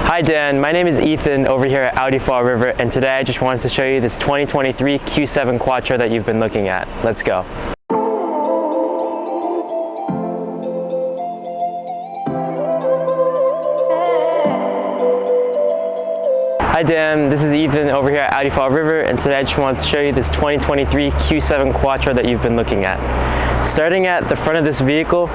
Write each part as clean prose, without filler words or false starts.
Hi Dan, my name is Ethan over here at Audi Fall River, and today I just wanted to show you this 2023 Q7 Quattro that you've been looking at. Let's go. Hi Dan, this is Ethan over here at Audi Fall River, and today I just wanted to show you this 2023 Q7 Quattro that you've been looking at. Starting at the front of this vehicle,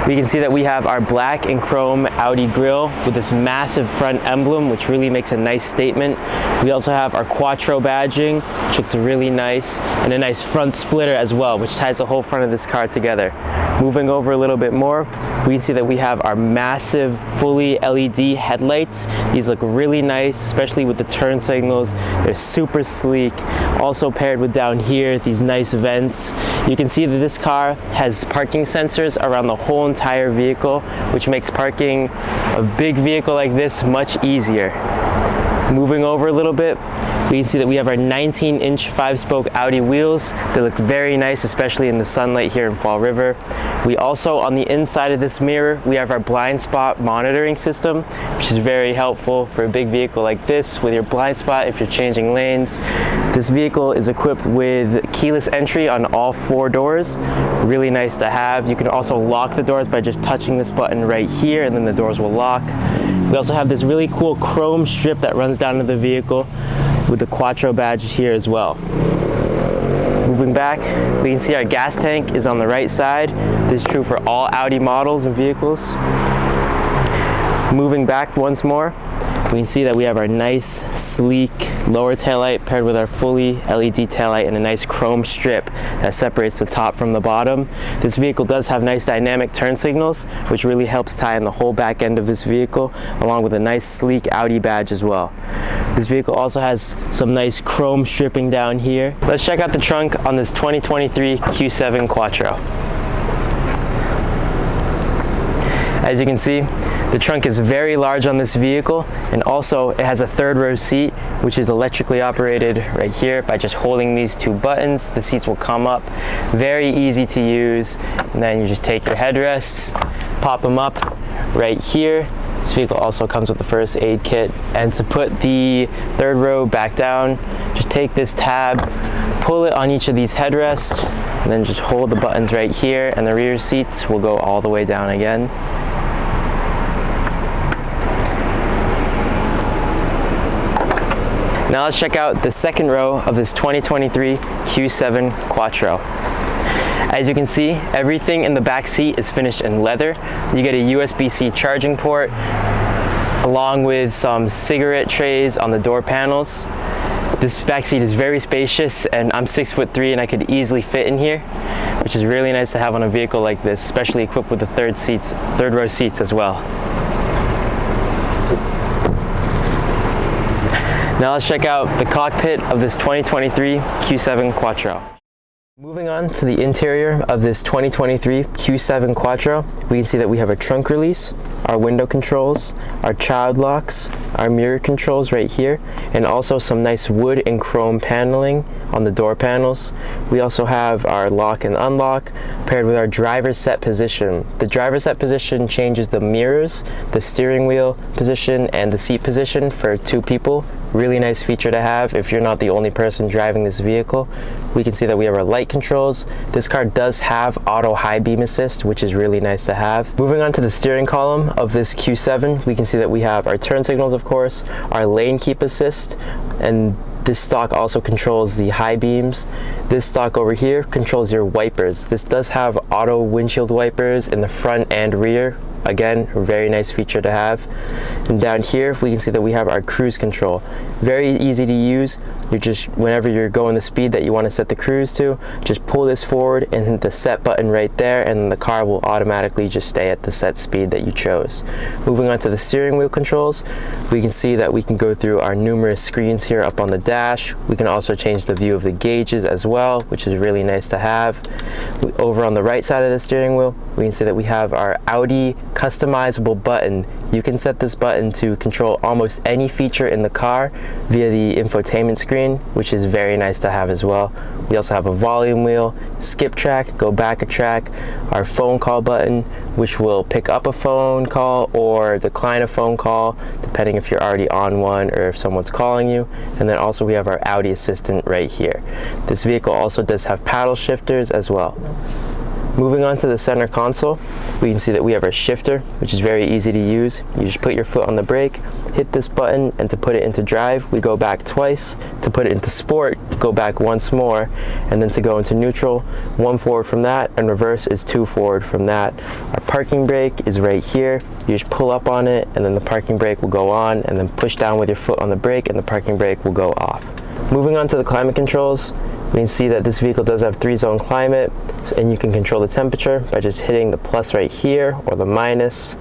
we can see that we have our black and chrome Audi grille with this massive front emblem, which really makes a nice statement. We also have our Quattro badging, which looks really nice, and a nice front splitter as well, which ties the whole front of this car together. Moving over a little bit more, we can see that we have our massive fully LED headlights. These look really nice, especially with the turn signals. They're super sleek. Also paired with down here, these nice vents. You can see that this car has parking sensors around the whole entire vehicle, which makes parking a big vehicle like this much easier. Moving over a little bit, we can see that we have our 19-inch 5-spoke Audi wheels. They look very nice, especially in the sunlight here in Fall River. We also, on the inside of this mirror, we have our blind spot monitoring system, which is very helpful for a big vehicle like this with your blind spot if you're changing lanes. This vehicle is equipped with keyless entry on all 4 doors. Really nice to have. You can also lock the doors by just touching this button right here, and then the doors will lock. We also have this really cool chrome strip that runs down to the vehicle with the Quattro badge here as well. Moving back, we can see our gas tank is on the right side. This is true for all Audi models and vehicles. Moving back once more, we can see that we have our nice, sleek lower taillight paired with our fully LED taillight and a nice chrome strip that separates the top from the bottom. This vehicle does have nice dynamic turn signals, which really helps tie in the whole back end of this vehicle, along with a nice sleek Audi badge as well. This vehicle also has some nice chrome stripping down here. Let's check out the trunk on this 2023 Q7 Quattro. As you can see, the trunk is very large on this vehicle, and also it has a 3rd row seat, which is electrically operated right here by just holding these 2 buttons. The seats will come up, very easy to use, and then you just take your headrests, pop them up right here. This vehicle also comes with the first aid kit, and to put the 3rd row back down, just take this tab, pull it on each of these headrests, and then just hold the buttons right here, and the rear seats will go all the way down again. Now let's check out the 2nd row of this 2023 Q7 Quattro. As you can see, everything in the back seat is finished in leather. You get a USB-C charging port, along with some cigarette trays on the door panels. This back seat is very spacious, and I'm 6'3" and I could easily fit in here, which is really nice to have on a vehicle like this, especially equipped with the 3rd row seats as well. Now let's check out the cockpit of this 2023 Q7 Quattro. Moving on to the interior of this 2023 Q7 Quattro, we can see that we have a trunk release, our window controls, our child locks, our mirror controls right here, and also some nice wood and chrome paneling on the door panels. We also have our lock and unlock paired with our driver set position. The driver set position changes the mirrors, the steering wheel position, and the seat position for 2 people. Really nice feature to have if you're not the only person driving this vehicle. We can see that we have our light controls. This car does have auto high beam assist, which is really nice to have. Moving on to the steering column of this Q7, we can see that we have our turn signals, of course, our lane keep assist, and this stock also controls the high beams. This stock over here controls your wipers. This does have auto windshield wipers in the front and rear. Again, a very nice feature to have. And down here, we can see that we have our cruise control. Very easy to use. You're just, whenever you're going the speed that you want to set the cruise to, just pull this forward and hit the set button right there, and the car will automatically just stay at the set speed that you chose. Moving on to the steering wheel controls, we can see that we can go through our numerous screens here up on the dash. We can also change the view of the gauges as well, which is really nice to have. Over on the right side of the steering wheel, we can see that we have our Audi customizable button. You can set this button to control almost any feature in the car via the infotainment screen, which is very nice to have as well. We also have a volume wheel, skip track, go back a track, our phone call button, which will pick up a phone call or decline a phone call, depending if you're already on one or if someone's calling you. And then also we have our Audi assistant right here. This vehicle also does have paddle shifters as well. Moving on to the center console, we can see that we have our shifter, which is very easy to use. You just put your foot on the brake, hit this button, and to put it into drive, we go back twice. To put it into sport, go back once more, and then to go into neutral, 1 forward from that, and reverse is 2 forward from that. Our parking brake is right here. You just pull up on it, and then the parking brake will go on, and then push down with your foot on the brake, and the parking brake will go off. Moving on to the climate controls, we can see that this vehicle does have 3-zone climate, and you can control the temperature by just hitting the plus right here or the minus.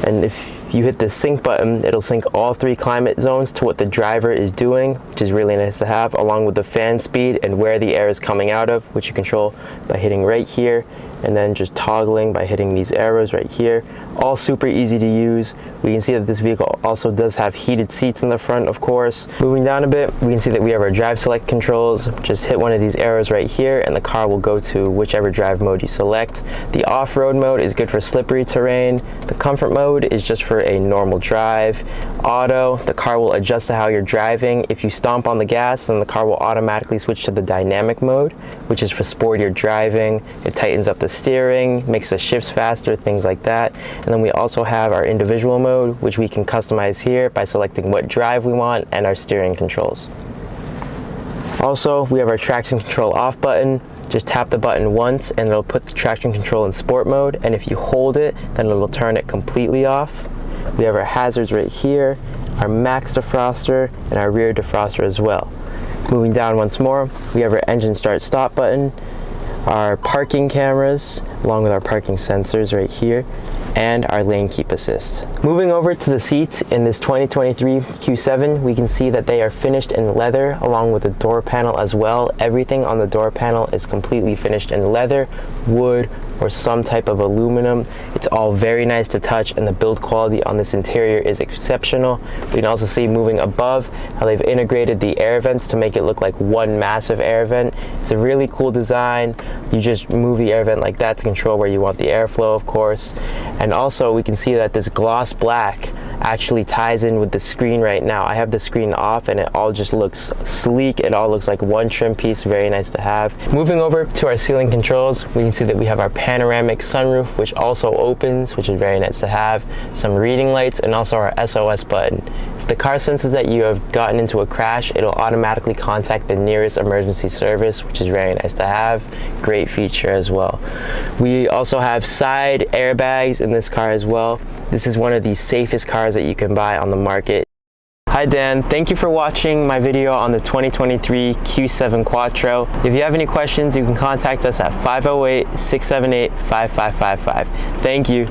And if you hit the sync button, it'll sync all 3 climate zones to what the driver is doing, which is really nice to have, along with the fan speed and where the air is coming out of, which you control by hitting right here and then just toggling by hitting these arrows right here. All super easy to use. We can see that this vehicle also does have heated seats in the front, of course. Moving down a bit, we can see that we have our drive select controls. Just hit one of these arrows right here and the car will go to whichever drive mode you select. The off-road mode is good for slippery terrain. The comfort mode is just for a normal drive. Auto, the car will adjust to how you're driving. If you stomp on the gas, then the car will automatically switch to the dynamic mode, which is for sportier driving. It tightens up the steering, makes the shifts faster, things like that. And then we also have our individual mode, which we can customize here by selecting what drive we want and our steering controls. Also, we have our traction control off button. Just tap the button once and it'll put the traction control in sport mode, and if you hold it, then it'll turn it completely off. We have our hazards right here, our max defroster, and our rear defroster as well. Moving down once more, we have our engine start stop button, our parking cameras, along with our parking sensors right here, and our lane keep assist. Moving over to the seats in this 2023 Q7, we can see that they are finished in leather along with the door panel as well. Everything on the door panel is completely finished in leather, wood, or some type of aluminum. It's all very nice to touch, and the build quality on this interior is exceptional. We can also see moving above how they've integrated the air vents to make it look like one massive air vent. It's a really cool design. You just move the air vent like that to control where you want the airflow, of course. And also we can see that this gloss black actually ties in with the screen right now. I have the screen off and it all just looks sleek. It all looks like one trim piece, very nice to have. Moving over to our ceiling controls, we can see that we have our panoramic sunroof, which also opens, which is very nice to have, some reading lights, and also our SOS button. If the car senses that you have gotten into a crash, it'll automatically contact the nearest emergency service, which is very nice to have. Great feature as well. We also have side airbags in this car as well. This is one of the safest cars that you can buy on the market. Hi Dan, thank you for watching my video on the 2023 Q7 Quattro. If you have any questions, you can contact us at 508-678-5555. Thank you.